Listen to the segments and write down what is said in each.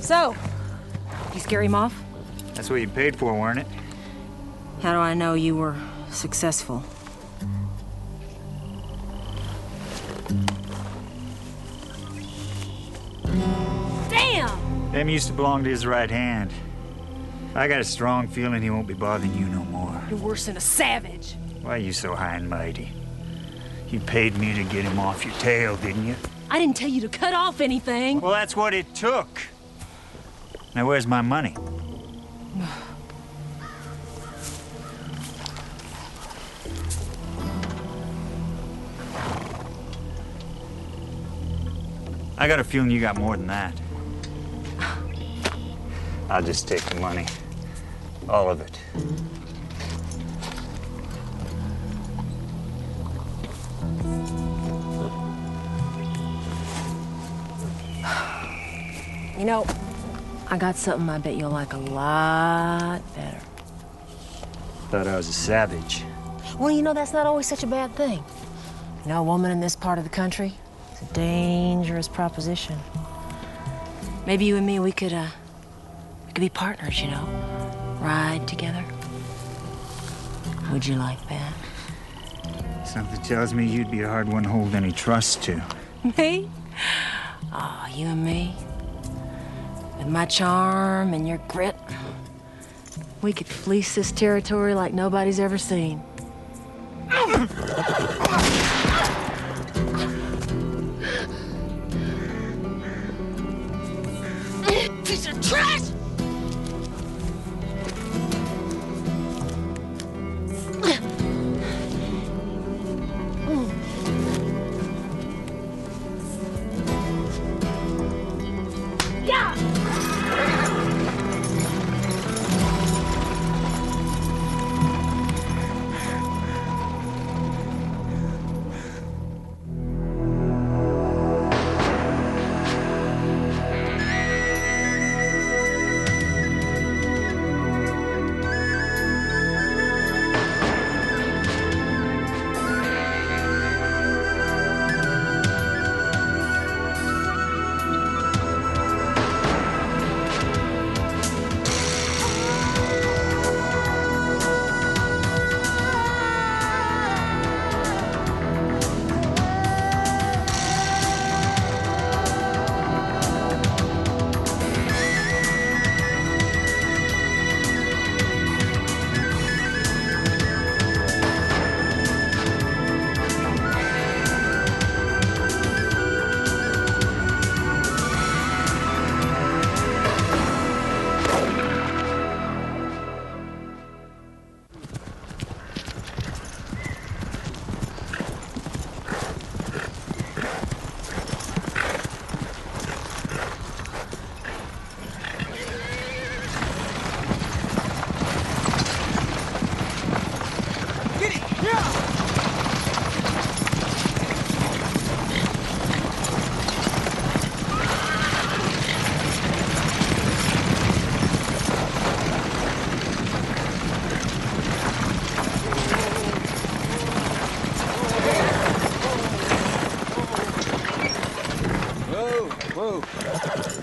So, you scare him off? That's what you paid for, weren't it? How do I know you were successful? Damn! Them used to belong to his right hand. I got a strong feeling he won't be bothering you no more. You're worse than a savage. Why are you so high and mighty? You paid me to get him off your tail, didn't you? I didn't tell you to cut off anything. Well, that's what it took. Now, where's my money? I got a feeling you got more than that. I'll just take the money. All of it. You know, I got something I bet you'll like a lot better. Thought I was a savage. Well, you know, that's not always such a bad thing. You know, a woman in this part of the country, it's a dangerous proposition. Maybe you and me, we could be partners, you know? Ride together. Would you like that? Something tells me you'd be a hard one to hold any trust to. Me? Oh, you and me? With my charm and your grit, we could fleece this territory like nobody's ever seen. Piece of trash!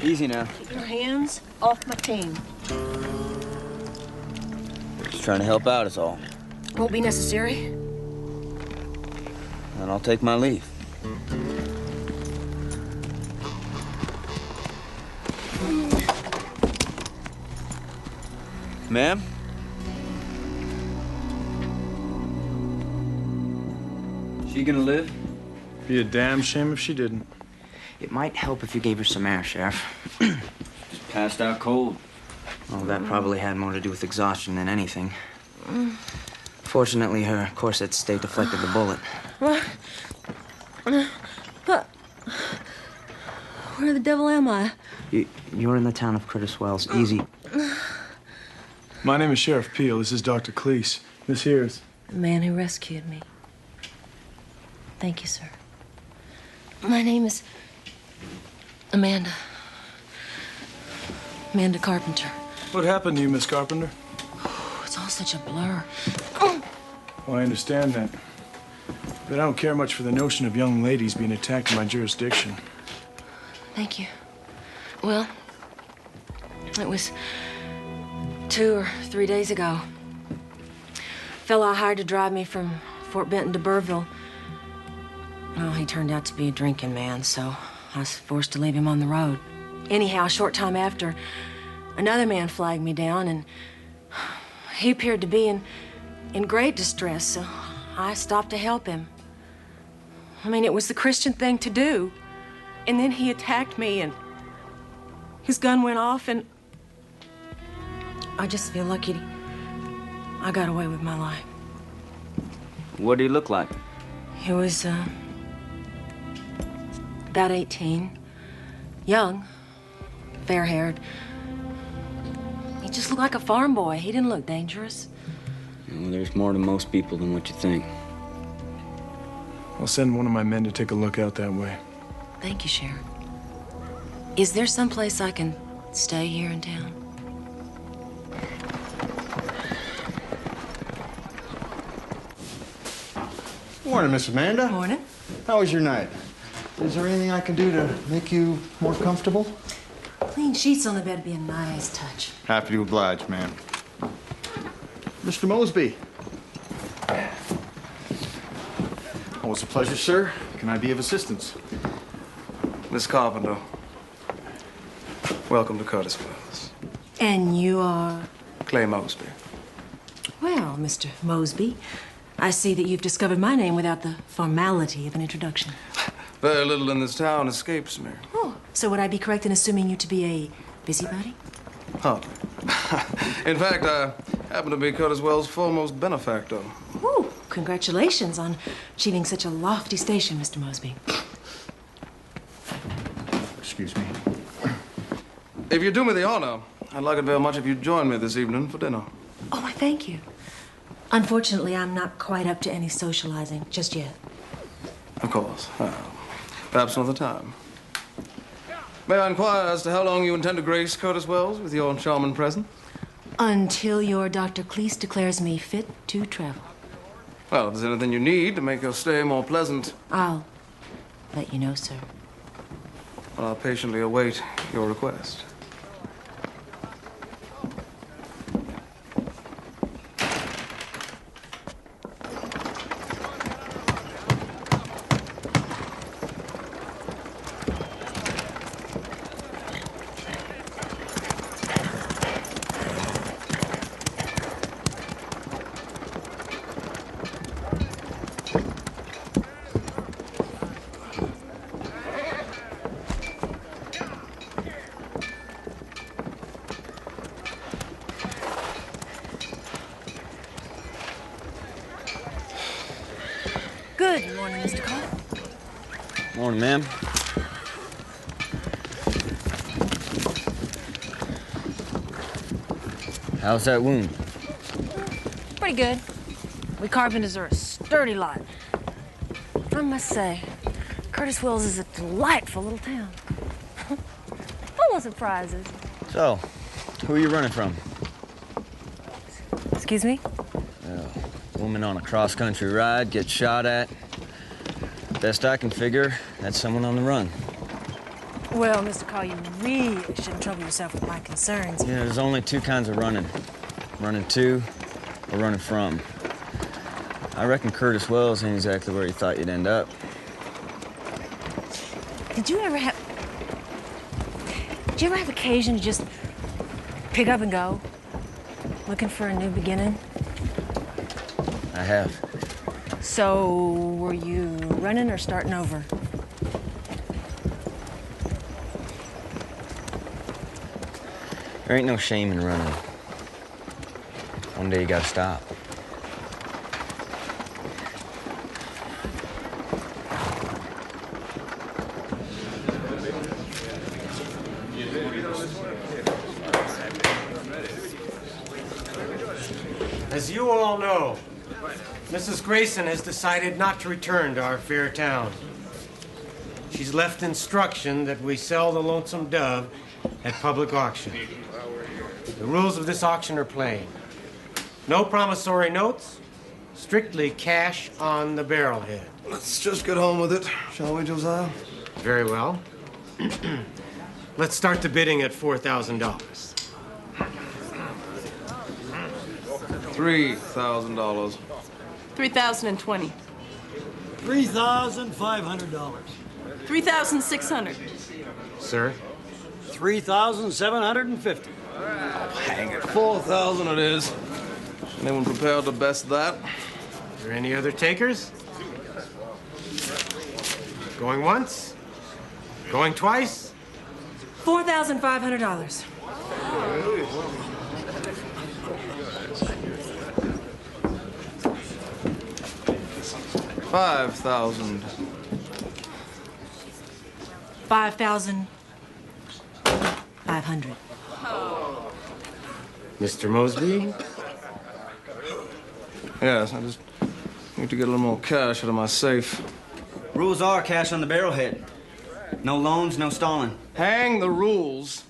Easy now. Keep your hands off my team. Just trying to help out is all. Won't be necessary. Then I'll take my leave. Ma'am? She gonna live? Be a damn shame if she didn't. It might help if you gave her some air, Sheriff. Just passed out cold. Well, that probably had more to do with exhaustion than anything. Fortunately, her corset stayed deflected the bullet. What? Where the devil am I? You're in the town of Curtis Wells. Easy. My name is Sheriff Peel. This is Dr. Cleese. This here is... The man who rescued me. Thank you, sir. My name is Amanda. Amanda Carpenter. What happened to you, Miss Carpenter? Oh, it's all such a blur. Well, I understand that. But I don't care much for the notion of young ladies being attacked in my jurisdiction. Thank you. Well, it was 2 or 3 days ago. Fellow I hired to drive me from Fort Benton to Burrville. Well, he turned out to be a drinking man, so I was forced to leave him on the road. Anyhow, a short time after, another man flagged me down, and he appeared to be in great distress, so I stopped to help him. I mean, it was the Christian thing to do. And then he attacked me, and his gun went off, and I just feel lucky I got away with my life. What did he look like? He was, about 18. Young, fair-haired. He just looked like a farm boy. He didn't look dangerous. Well, there's more to most people than what you think. I'll send one of my men to take a look out that way. Thank you, Sheriff. Is there someplace I can stay here in town? Morning, Miss Amanda. Morning. How was your night? Is there anything I can do to make you more comfortable? Clean sheets on the bed would be a nice touch. Happy to oblige, ma'am. Mr. Mosby. Always a pleasure, sir. Can I be of assistance? Miss Carpenter, welcome to Curtis Wells. And you are? Clay Mosby. Well, Mr. Mosby, I see that you've discovered my name without the formality of an introduction. Very little in this town escapes me. Oh, so would I be correct in assuming you to be a busybody? Hardly. In fact, I happen to be Curtis Wells' foremost benefactor. Ooh, congratulations on achieving such a lofty station, Mr. Mosby. Excuse me. If you do me the honor, I'd like it very much if you'd join me this evening for dinner. Oh, I thank you. Unfortunately, I'm not quite up to any socializing just yet. Of course. Perhaps another time. May I inquire as to how long you intend to grace Curtis Wells with your charming presence? Until your Dr. Cleese declares me fit to travel. Well, if there's anything you need to make your stay more pleasant, I'll let you know, sir. well, I'll patiently await your request. Good morning, Mr. Cole. Morning, ma'am. How's that wound? Pretty good. We carpenters are a sturdy lot. I must say, Curtis Wells is a delightful little town. Full of surprises. So, who are you running from? Excuse me? Woman on a cross-country ride, gets shot at. Best I can figure, that's someone on the run. Well, Mr. Cole, you really shouldn't trouble yourself with my concerns. Yeah, there's only two kinds of running. Running to or running from. I reckon Curtis Wells ain't exactly where you thought you'd end up. Did you ever have occasion to just pick up and go? Looking for a new beginning? I have. So, were you running or starting over? There ain't no shame in running. One day you gotta stop. As you all know, Mrs. Grayson has decided not to return to our fair town. She's left instruction that we sell the Lonesome Dove at public auction. The rules of this auction are plain. No promissory notes, strictly cash on the barrelhead. Let's just get on with it, shall we, Josiah? Very well. Let's start the bidding at $4,000. $3,000. 3,020. $3,500. 3,600. Sir? 3,750. Hang it. 4,000 it is. Anyone prepared to best that? Are there any other takers? Going once? Going twice? $4,500. $5,000. 5,500. Mr. Mosby? Yes, I just need to get a little more cash out of my safe. Rules are cash on the barrelhead. No loans, no stalling. Hang the rules.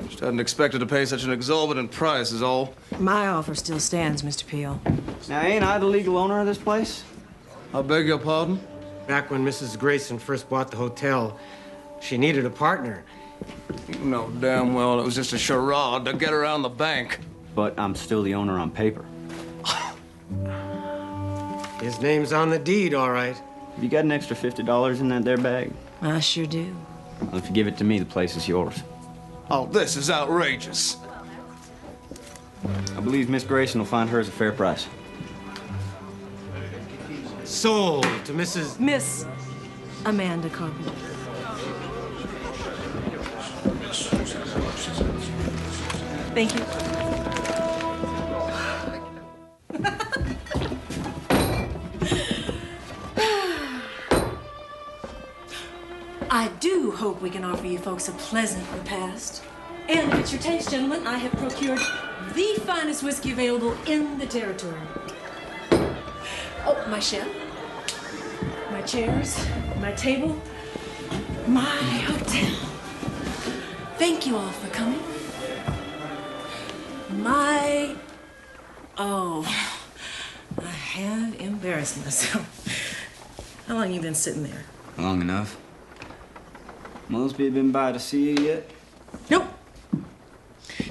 Just hadn't expected to pay such an exorbitant price is all. My offer still stands, Mr. Peel. Now, ain't I the legal owner of this place? I beg your pardon? Back when Mrs. Grayson first bought the hotel, she needed a partner. You know damn well it was just a charade to get around the bank. But I'm still the owner on paper. His name's on the deed, all right. Have you got an extra $50 in that there bag? I sure do. Well, if you give it to me, the place is yours. Oh, this is outrageous. I believe Miss Grayson will find hers a fair price. Sold to Mrs. Miss Amanda Carpenter. Thank you. I do hope we can offer you folks a pleasant repast. And if it's your taste, gentlemen, I have procured the finest whiskey available in the territory. Oh, my chef, my chairs, my table, my hotel. Thank you all for coming. I have embarrassed myself. How long you been sitting there? Long enough. Mosby been by to see you yet? Nope.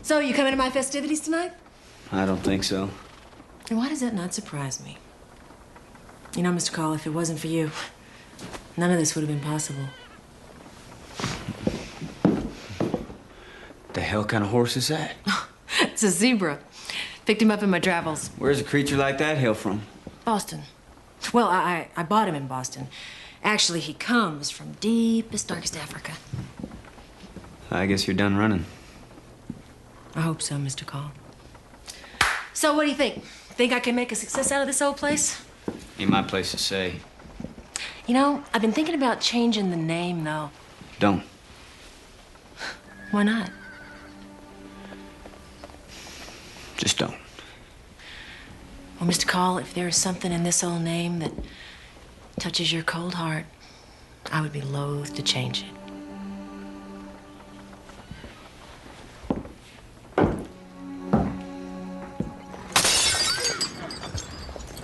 So, you coming to my festivities tonight? I don't think so. And why does that not surprise me? You know, Mr. Call, if it wasn't for you, none of this would have been possible. The hell kind of horse is that? It's a zebra. Picked him up in my travels. Where's a creature like that hail from? Boston. Well, I bought him in Boston. Actually, he comes from deepest, darkest Africa. I guess you're done running. I hope so, Mr. Call. So, what do you think? Think I can make a success out of this old place? Ain't my place to say. You know, I've been thinking about changing the name, though. Don't. Why not? Just don't. Well, Mr. Call, if there is something in this old name that touches your cold heart, I would be loath to change it.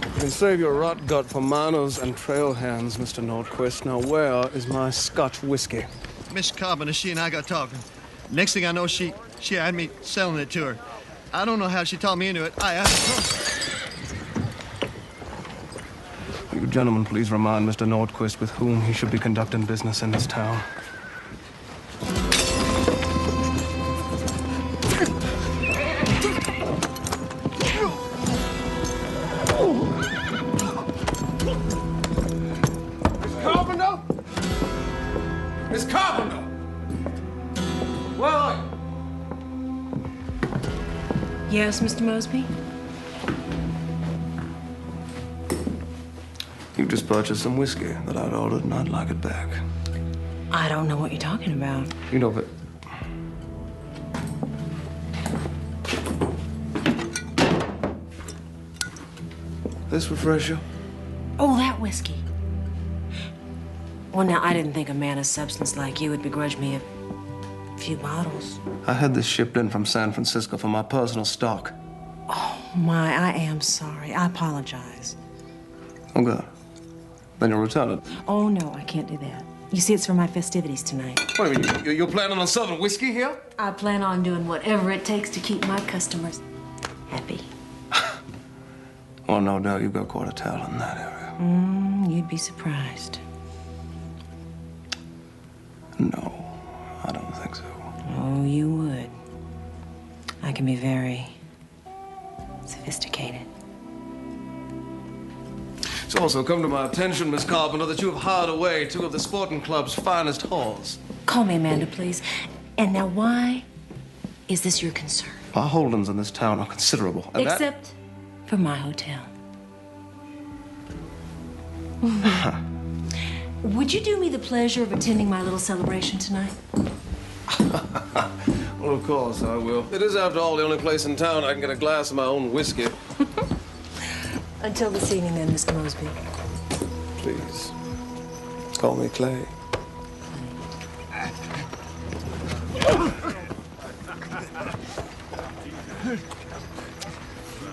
You can save your rot gut for miners and trail hands, Mr. Nordquist. Now, where is my Scotch whiskey? Miss Carpenter, she and I got talking. Next thing I know, she had me selling it to her. I don't know how she talked me into it. I asked her. You gentlemen, please remind Mr. Nordquist with whom he should be conducting business in this town. Miss Carpenter! Where are you? Yes, Mr. Mosby? You just purchased some whiskey that I'd ordered, and I'd like it back. I don't know what you're talking about. You know, but... This refresher? Oh, that whiskey. Well, now, I didn't think a man of substance like you would begrudge me a few bottles. I had this shipped in from San Francisco for my personal stock. Oh, my, I am sorry. I apologize. Oh, good. Then you'll return it. Oh, no, I can't do that. You see, it's for my festivities tonight. What do you mean? You're planning on serving whiskey here? I plan on doing whatever it takes to keep my customers happy. Well, no doubt you've got quite a talent in that area. You'd be surprised. No, I don't think so. Oh, you would. I can be very sophisticated. It's also come to my attention, Miss Carpenter, that you have hired away two of the sporting club's finest whores. Call me Amanda, please. And now, why is this your concern? Our holdings in this town are considerable. And Except for my hotel. Would you do me the pleasure of attending my little celebration tonight? Well, of course I will. It is, after all, the only place in town I can get a glass of my own whiskey. Until this evening, then, Mr. Mosby. Please, call me Clay.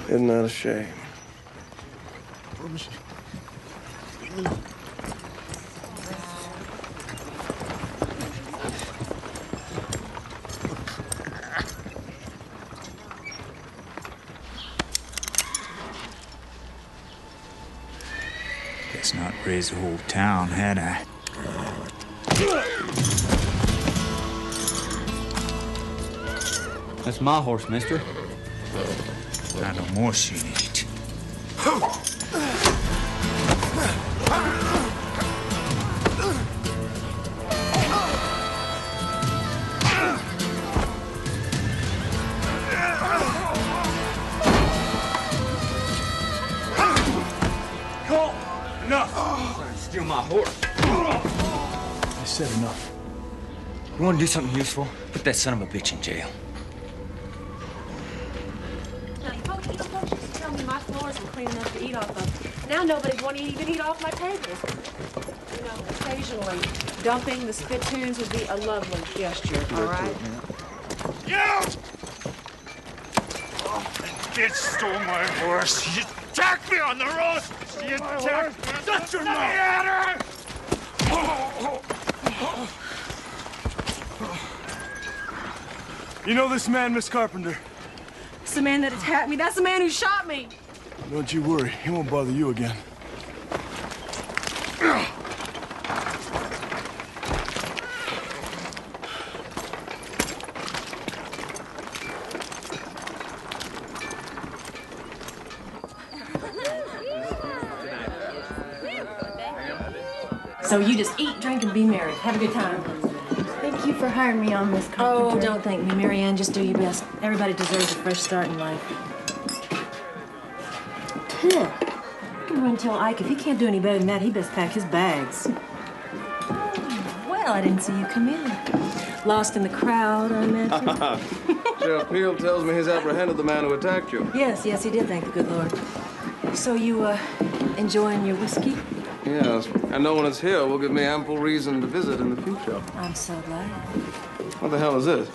Isn't that a shame? Guess not raise the whole town, had I? That's my horse, mister. Not no more she ain't. Steal my horse. I said enough. You want to do something useful? Put that son of a bitch in jail. Now, folks used to tell me my floors were clean enough to eat off of. Now nobody's want to even eat off my tables. You know, occasionally, dumping the spittoons would be a lovely gesture, all right? You! Oh, that bitch stole my horse. She attacked me on the road. She attacked me. Shut your mouth! You know this man, Miss Carpenter? It's the man that attacked me. That's the man who shot me. Don't you worry. He won't bother you again. So you just eat, drink, and be merry. Have a good time. Thank you for hiring me on, Miss Carpenter. Oh, don't thank me, Mary Ann. Just do your best. Everybody deserves a fresh start in life. You can run tell Ike if he can't do any better than that, he best pack his bags. Well, I didn't see you come in. Lost in the crowd, I imagine. Sheriff Peel tells me he's apprehended the man who attacked you. Yes, he did, thank the good Lord. So you, enjoying your whiskey? Yes, and no one is here will give me ample reason to visit in the future. I'm so glad. What the hell is this?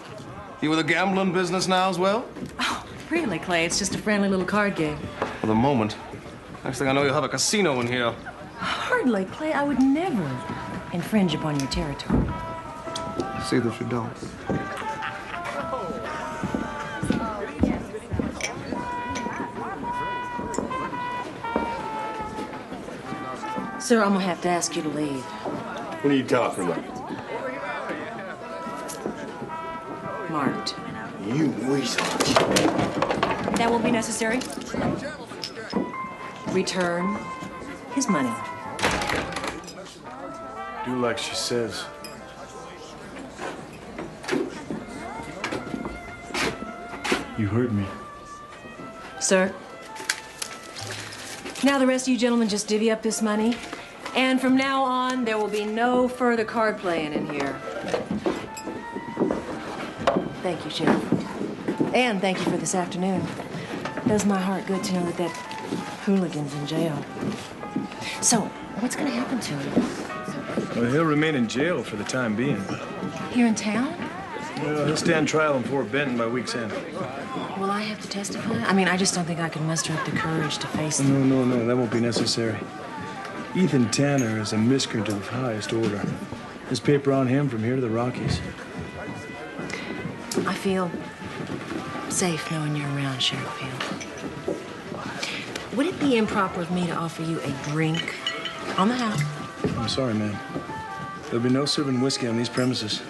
You with a gambling business now as well? Oh, really, Clay? It's just a friendly little card game. For the moment. Next thing I know, you'll have a casino in here. Hardly, Clay. I would never infringe upon your territory. See that you don't. Sir, I'm gonna have to ask you to leave. What are you talking about? Marked. You weasel. That won't be necessary. Return his money. Do like she says. You heard me. Sir. Now the rest of you gentlemen just divvy up this money. And from now on, there will be no further card playing in here. Thank you, Sheriff. And thank you for this afternoon. It does my heart good to know that hooligan's in jail. So, what's gonna happen to him? Well, he'll remain in jail for the time being. Here in town? Well, he'll stand trial in Fort Benton by week's end. Will I have to testify? I mean, I just don't think I can muster up the courage to face them. No, that won't be necessary. Ethan Tanner is a miscreant of the highest order. There's paper on him from here to the Rockies. I feel safe knowing you're around, Sheriff Peel. Would it be improper of me to offer you a drink on the house? I'm sorry, ma'am. There'll be no serving whiskey on these premises.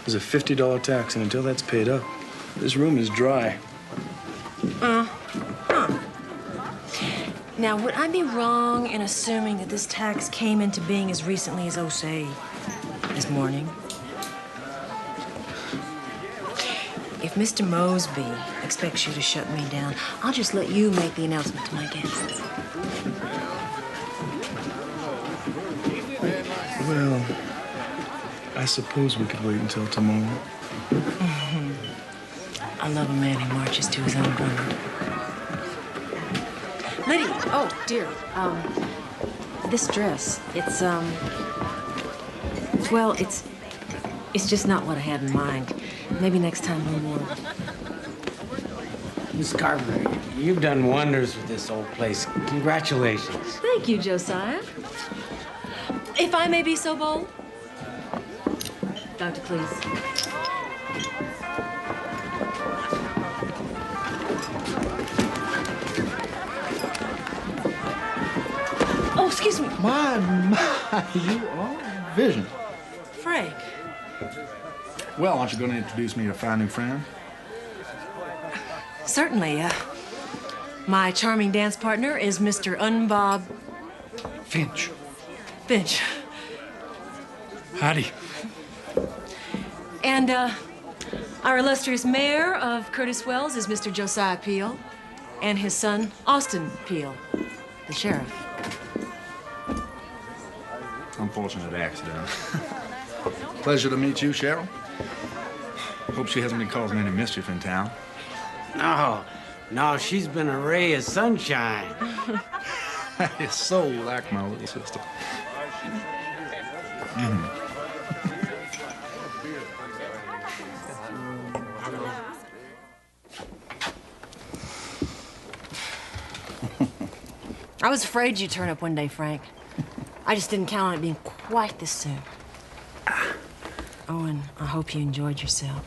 There's a $50 tax, and until that's paid up, this room is dry. Now, would I be wrong in assuming that this tax came into being as recently as, oh, say, this morning? If Mr. Mosby expects you to shut me down, I'll just let you make the announcement to my guests. Well, I suppose we could wait until tomorrow. I love a man who marches to his own drum. Liddy, oh, dear. This dress, it's well, it's just not what I had in mind. Maybe next time we'll more. Miss Carver, you've done wonders with this old place. Congratulations. Thank you, Josiah. If I may be so bold. Doctor, please. Oh, excuse me. My, you are vision. Frank. Well, aren't you going to introduce me to a fine new friend? Certainly. My charming dance partner is Mr. Unbob Finch. Finch. Howdy. And our illustrious mayor of Curtis Wells is Mr. Josiah Peel, and his son, Austin Peel, the sheriff. Unfortunate accident. Pleasure to meet you, Cheryl. Hope she hasn't been causing any mischief in town. No, she's been a ray of sunshine. It's so like my little sister. I was afraid you'd turn up one day, Frank. I just didn't count on it being quite this soon. Oh, and I hope you enjoyed yourself.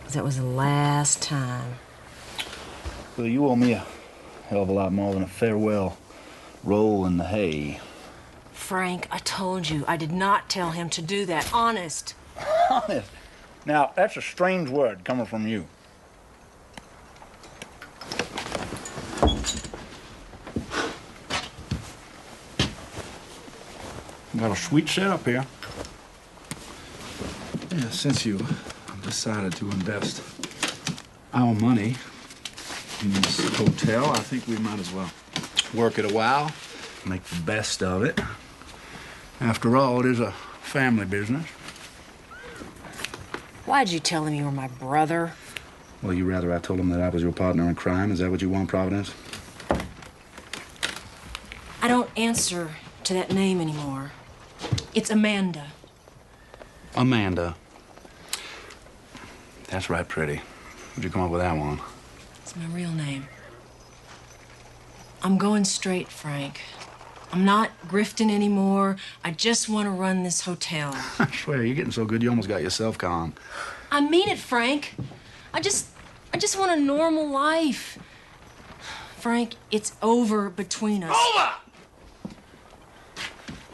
'Cause that was the last time. Well, you owe me a hell of a lot more than a farewell roll in the hay. Frank, I told you, I did not tell him to do that. Honest. Honest? Now, that's a strange word coming from you. Got a sweet setup here. Yeah, since you decided to invest Our money in this hotel, I think we might as well work it a while, make the best of it. After all, it is a family business. Why'd you tell him you were my brother? Well, you rather I told him that I was your partner in crime. Is that what you want, Providence? I don't answer to that name anymore. It's Amanda. Amanda. That's right, pretty. Where'd you come up with that one? It's my real name. I'm going straight, Frank. I'm not grifting anymore. I just want to run this hotel. I swear, you're getting so good you almost got yourself con. I mean it, Frank. I just want a normal life. Frank, it's over between us. Over!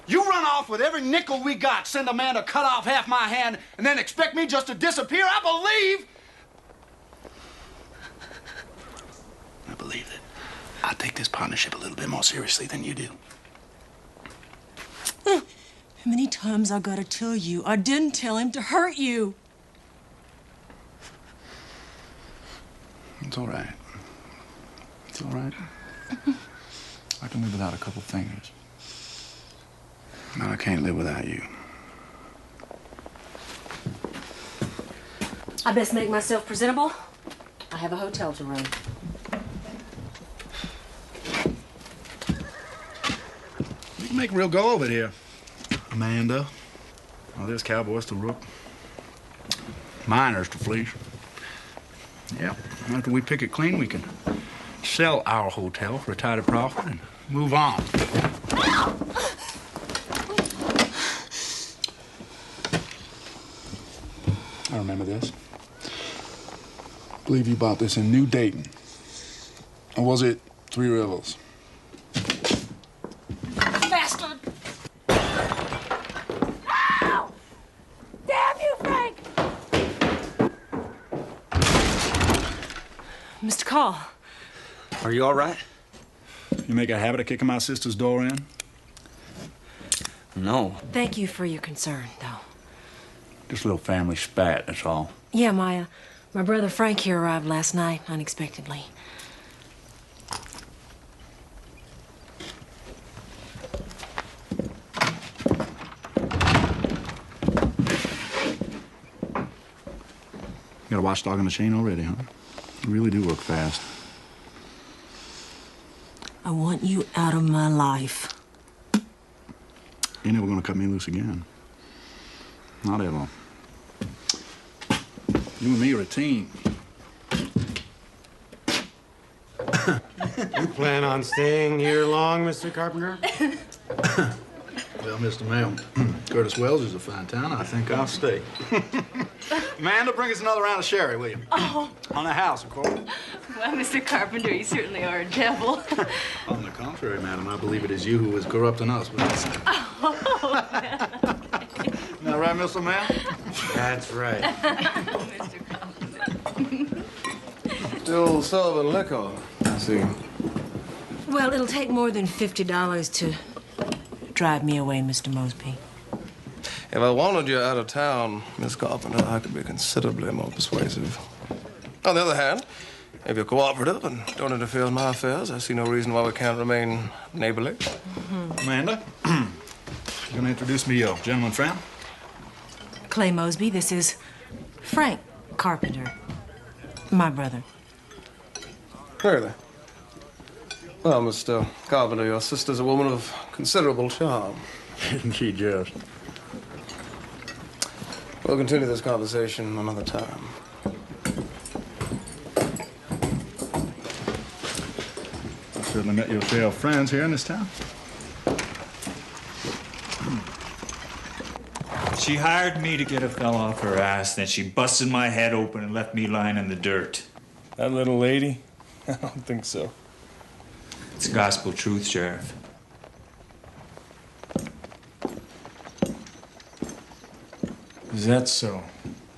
You run off with every nickel we got, send a man to cut off half my hand, and then expect me just to disappear? I believe that I take this partnership a little bit more seriously than you do. How many times I gotta tell you I didn't tell him to hurt you? It's all right. It's all right. I can live without a couple fingers. No, I can't live without you. I best make myself presentable. I have a hotel to run. You can make a real go of it here, Amanda. Well, there's cowboys to rook, miners to fleece. Yeah, after we pick it clean, we can sell our hotel for a tighter profit and move on. I remember this. I believe you bought this in New Dayton. Or was it Three Rivers? Bastard! Ow! Damn you, Frank! Mr. Call. Are you all right? You make a habit of kicking my sister's door in? No. Thank you for your concern, though. Just a little family spat, that's all. Yeah, my brother Frank here arrived last night, unexpectedly. You got a watchdog on the chain already, huh? You really do work fast. I want you out of my life. You're never gonna cut me loose again. Not ever. You and me are a team. You plan on staying here long, Mr. Carpenter? Well, Mr. Mail, Curtis Wells is a fine town. I think I'll stay. Amanda, bring us another round of sherry, will you? Oh. On the house, of course. Well, Mr. Carpenter, you certainly are a devil. On the contrary, madam, I believe it is you who is corrupting us with this. Oh, Isn't that right, Mr. Mail? That's right. Mr. Carpenter. Still Sullivan liquor, I see. Well, it'll take more than $50 to drive me away, Mr. Mosby. If I wanted you out of town, Miss Carpenter, I could be considerably more persuasive. On the other hand, if you're cooperative and don't interfere in my affairs, I see no reason why we can't remain neighborly. Amanda, you gonna introduce me your gentleman friend? Clay Mosby, this is Frank Carpenter, my brother. Really? Well, Mr. Carpenter, your sister's a woman of considerable charm. Isn't she just? We'll continue this conversation another time. You certainly met your share of friends here in this town. She hired me to get a fella off her ass, then she busted my head open and left me lying in the dirt. That little lady? I don't think so. It's gospel truth, Sheriff. Is that so?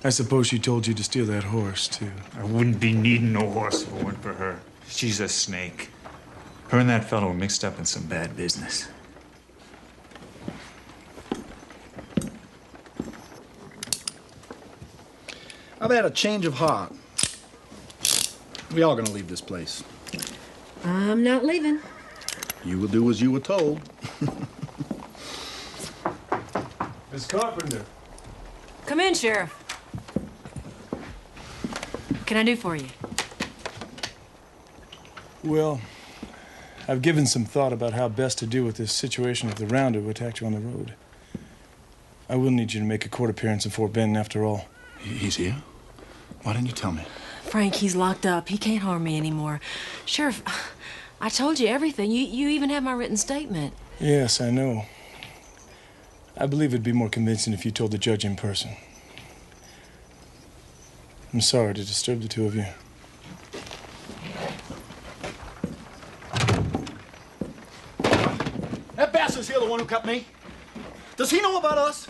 I suppose she told you to steal that horse, too. I wouldn't be needing no horse if it weren't for her. She's a snake. Her and that fellow were mixed up in some bad business. I've had a change of heart. We all gonna leave this place. I'm not leaving. You will do as you were told. Miss Carpenter. Come in, Sheriff. What can I do for you? Well, I've given some thought about how best to deal with this situation if the rounder who attacked you on the road. I will need you to make a court appearance in Fort Benton after all. He's here? Why didn't you tell me? Frank, he's locked up. He can't harm me anymore. Sheriff, I told you everything. You even have my written statement. Yes, I know. I believe it'd be more convincing if you told the judge in person. I'm sorry to disturb the two of you. That bastard's here, the one who cut me. Does he know about us?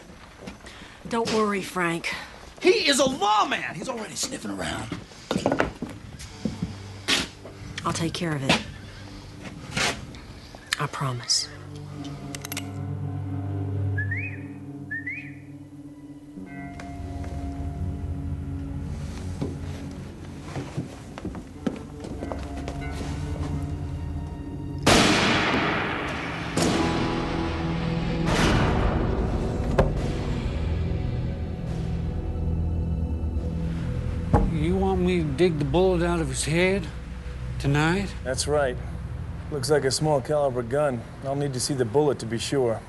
Don't worry, Frank. He is a lawman. He's already sniffing around. I'll take care of it. I promise. You want me to dig the bullet out of his head tonight? That's right. Looks like a small caliber gun. I'll need to see the bullet to be sure.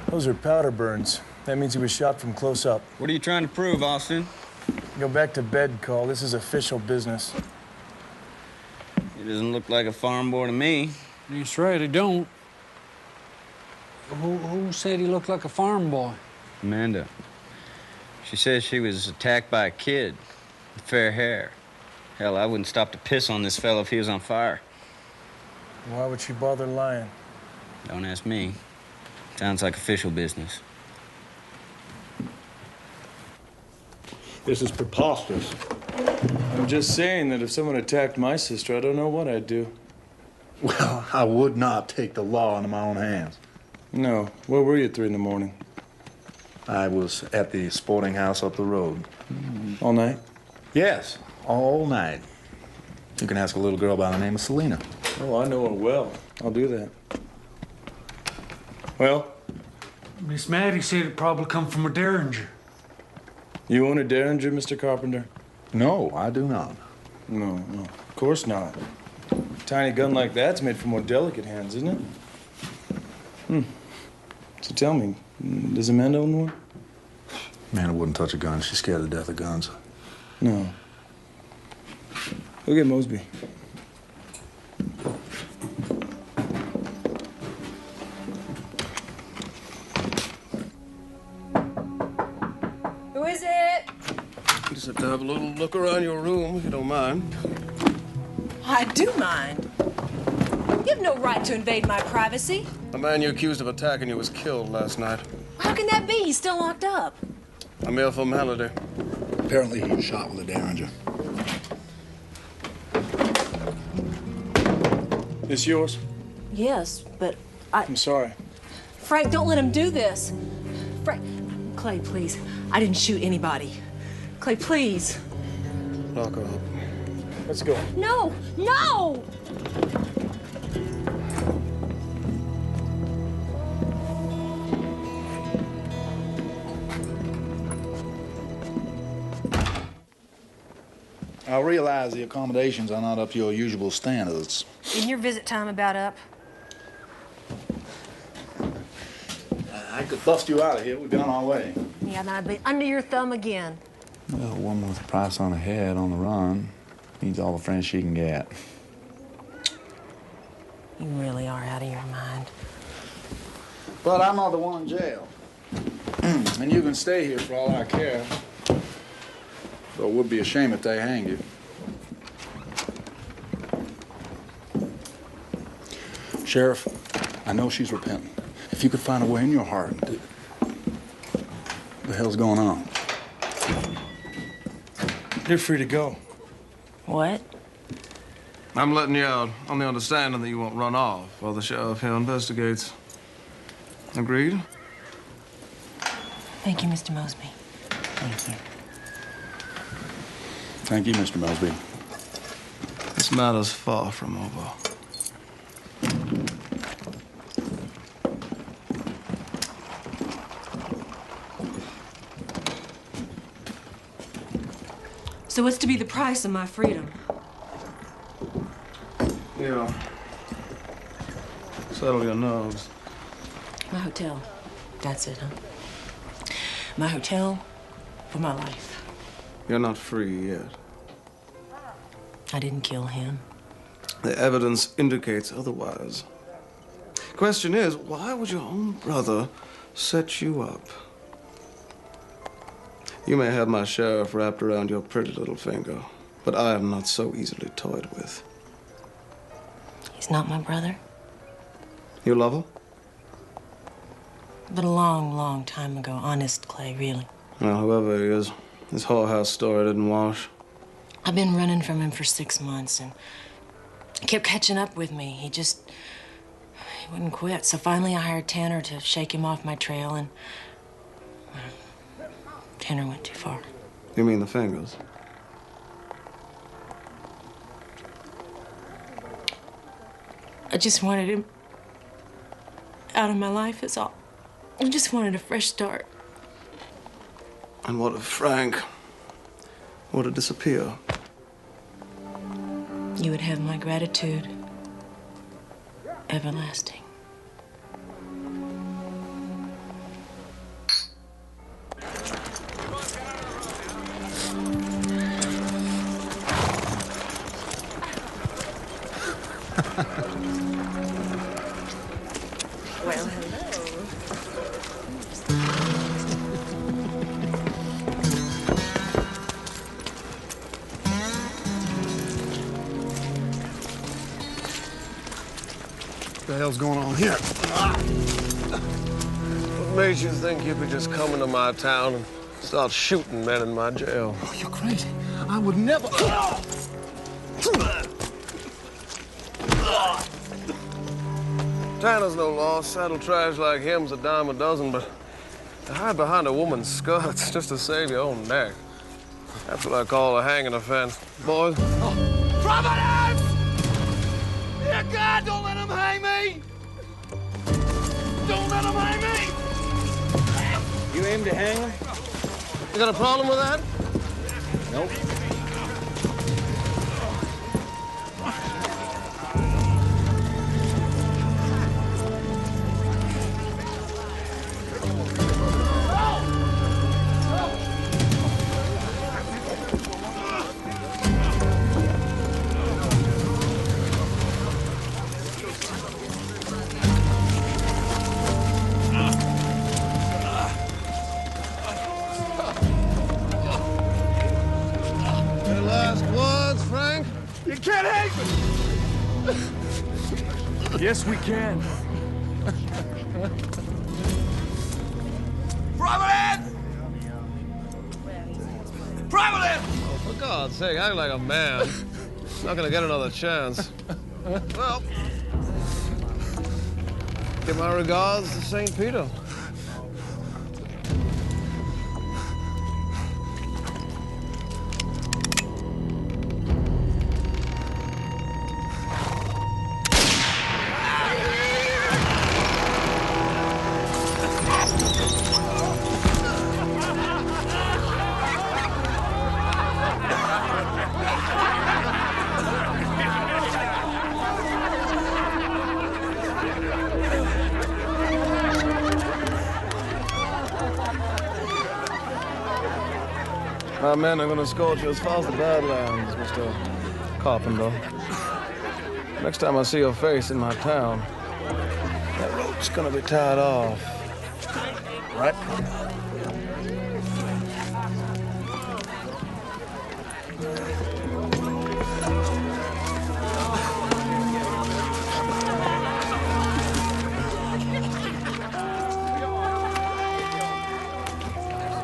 Those are powder burns. That means he was shot from close up. What are you trying to prove, Austin? Go back to bed, Call. This is official business. He doesn't look like a farm boy to me. That's right, he don't. Who said he looked like a farm boy? Amanda. She says she was attacked by a kid with fair hair. Hell, I wouldn't stop to piss on this fellow if he was on fire. Why would she bother lying? Don't ask me. Sounds like official business. This is preposterous. I'm just saying that if someone attacked my sister, I don't know what I'd do. Well, I would not take the law into my own hands. No. Where were you at 3 in the morning? I was at the sporting house up the road. All night? Yes, all night. You can ask a little girl by the name of Selena. Oh, I know her well. I'll do that. Well? Miss Maddie said it probably come from a Derringer. You own a Derringer, Mr. Carpenter? No, I do not. No, of course not. A tiny gun like that's made for more delicate hands, isn't it? So tell me, does Amanda own one? Amanda wouldn't touch a gun. She's scared to death of guns. No. Go get Mosby. Who is it? Just have to have a little look around your room, if you don't mind. I do mind. You have no right to invade my privacy. The man you accused of attacking you was killed last night. How can that be? He's still locked up. A mere formality. Apparently he was shot with a Derringer. This yours? Yes, but I'm sorry. Frank, don't let him do this. Frank... Clay, please. I didn't shoot anybody. Clay, please. Lock her up. Let's go. No! No! I realize the accommodations are not up to your usual standards. Isn't your visit time about up? I could bust you out of here. We've been on our way. Yeah, and I've been under your thumb again. Well, a woman with a price on her head on the run needs all the friends she can get. You really are out of your mind. But I'm not the one in jail. And you can stay here for all I care. Though it would be a shame if they hanged you. Sheriff, I know she's repentant. If you could find a way in your heart, what the hell's going on? You're free to go. What? I'm letting you out on the understanding that you won't run off while the sheriff here investigates. Agreed? Thank you, Mr. Mosby. Thank you. Thank you, Mr. Mosby. This matter's far from over. So what's to be the price of my freedom? Yeah. Settle your nerves. My hotel. That's it, huh? My hotel for my life. You're not free yet. I didn't kill him. The evidence indicates otherwise. Question is, why would your own brother set you up? You may have my sheriff wrapped around your pretty little finger, but I am not so easily toyed with. He's not my brother. You love him? But a long, long time ago. Honest, Clay, really. Well, whoever he is, this whorehouse story didn't wash. I've been running from him for 6 months, and he kept catching up with me. He wouldn't quit. So finally I hired Tanner to shake him off my trail, and Tanner went too far. You mean the fingers? I just wanted him out of my life, is all. I just wanted a fresh start. And what if Frank were to disappear? You would have my gratitude, everlasting. Well, hello. the hell's going on here? What made you think you could just come into my town and start shooting men in my jail? Oh, you're crazy. I would never. Tanner's no loss. Saddle trash like him's a dime a dozen, but to hide behind a woman's skirts just to save your own neck. That's what I call a hanging offense. Boys. Providence! Dear God, don't let him hang me! Don't let him hang me! You aim to hang him? You got a problem with that? Nope. Yes, we can. Providence! Providence! Oh, for God's sake, act like a man. Not gonna get another chance. Well, give my regards to St. Peter. My men are gonna escort you as far as the Badlands, Mr. Carpenter. Next time I see your face in my town, that rope's gonna be tied off. Right?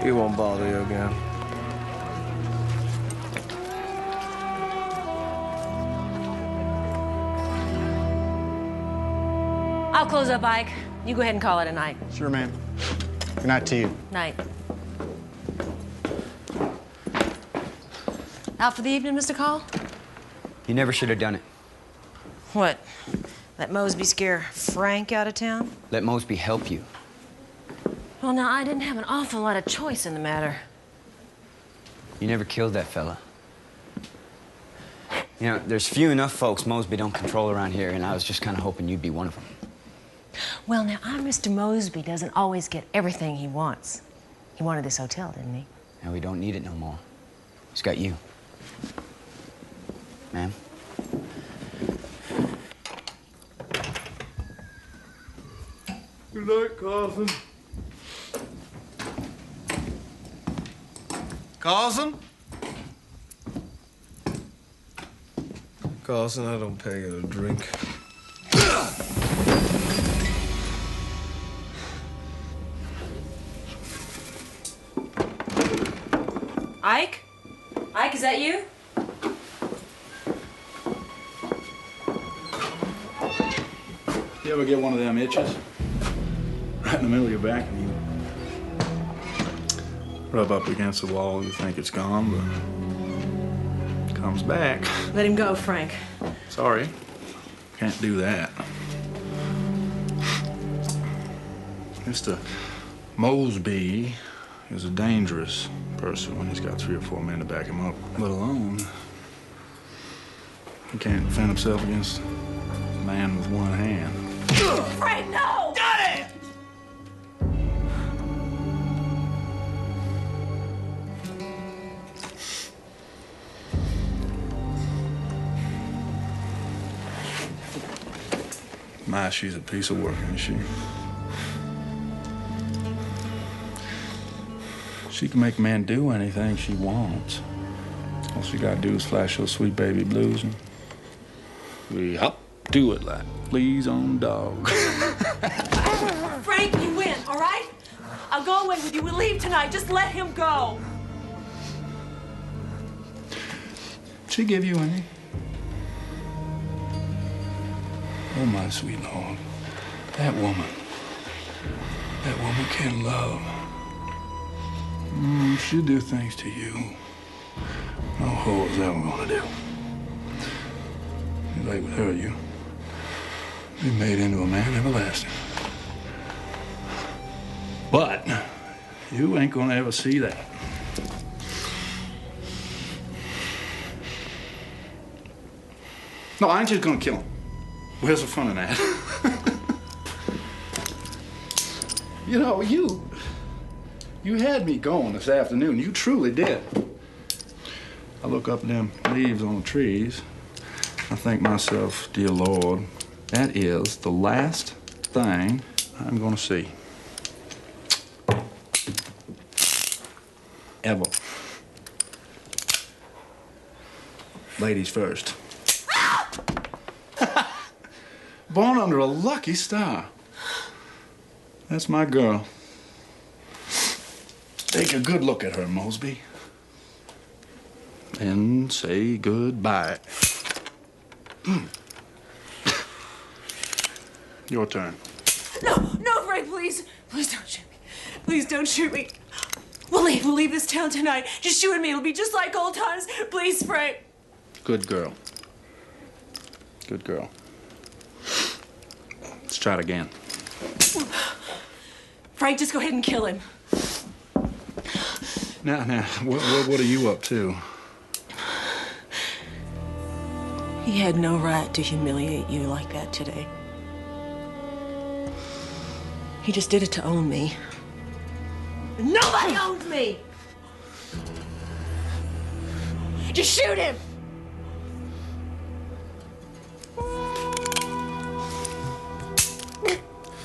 He won't bother you again. I'll close up, Ike. You go ahead and call it a night. Sure, ma'am. Good night to you. Night. Out for the evening, Mr. Call? You never should have done it. What? Let Mosby scare Frank out of town? Let Mosby help you. Well, now, I didn't have an awful lot of choice in the matter. You never killed that fella. You know, there's few enough folks Mosby don't control around here, and I was just kind of hoping you'd be one of them. Well, now, our Mr. Mosby doesn't always get everything he wants. He wanted this hotel, didn't he? Now we don't need it no more. He's got you. Ma'am? Good night, Carson. Carson? Carson, I don't pay you to drink. Ike? Ike, is that you? You ever get one of them itches? Right in the middle of your back, and you rub up against the wall, you think it's gone, but it comes back. Let him go, Frank. Sorry, can't do that. Mr. Mosby is a dangerous person when he's got 3 or 4 men to back him up, let alone he can't defend himself against a man with one hand. Frank, no! Got it! My, she's a piece of work, isn't she? She can make a man do anything she wants. All she gotta do is flash those sweet baby blues and we hop. Do it like fleas on dog. Frank, you win, all right? I'll go away with you. We'll leave tonight. Just let him go. She give you any? Oh, my sweet Lord. That woman can love. She'll do things to you no whore's ever gonna do. You lay with her, you be made into a man everlasting. But you ain't gonna ever see that. No, I ain't just gonna kill him. Where's the fun in that? You know, you had me going this afternoon. You truly did. I look up at them leaves on the trees. I think myself, dear Lord, that is the last thing I'm gonna see. Ever. Ladies first. Born under a lucky star. That's my girl. Take a good look at her, Mosby. And say goodbye. Your turn. No, Frank, please. Please don't shoot me. Please don't shoot me. We'll leave this town tonight. Just you and me. It'll be just like old times. Please, Frank. Good girl. Good girl. Let's try it again. Frank, just go ahead and kill him. Now, what are you up to? He had no right to humiliate you like that today. He just did it to own me. Nobody owns me! Just shoot him!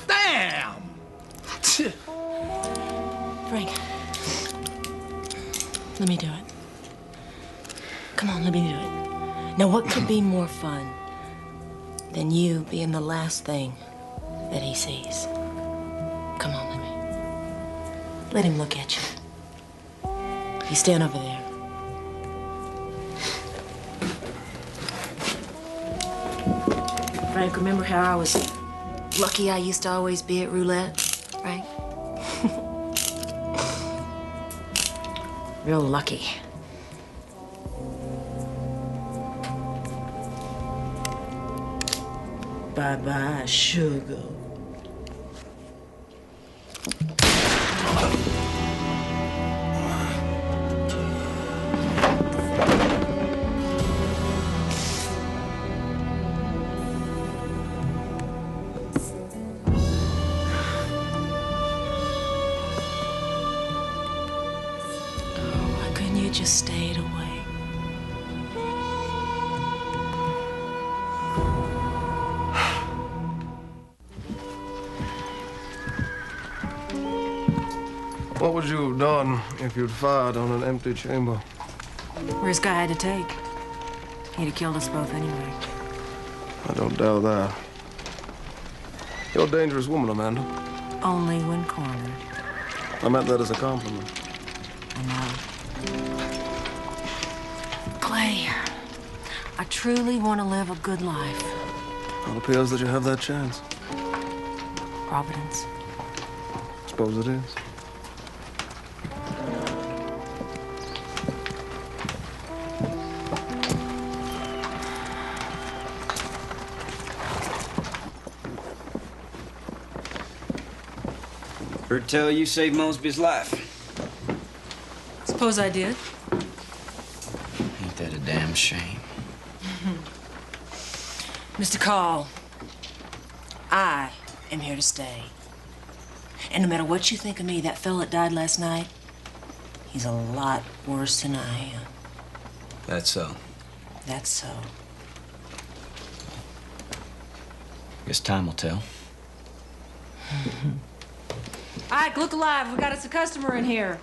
Damn! Frank, let me do it. Come on, let me do it. Now, what could be more fun than you being the last thing that he sees? Come on, let him look at you. You stand over there. Frank, remember how I was lucky I used to always be at roulette, right? Real lucky. Bye-bye, sugar. Just stayed away. What would you have done if you'd fired on an empty chamber? Risk I had to take. He'd have killed us both anyway. I don't doubt that. You're a dangerous woman, Amanda. Only when cornered. I meant that as a compliment. I know. Clay, I truly want to live a good life. It appears that you have that chance. Providence. Suppose it is. Heard tell you saved Mosby's life. Suppose I did. Ain't that a damn shame? Mr. Call, I am here to stay. And no matter what you think of me, that fella that died last night, he's a lot worse than I am. That's so. That's so. Guess time will tell. Ike, look alive. We got us a customer in here.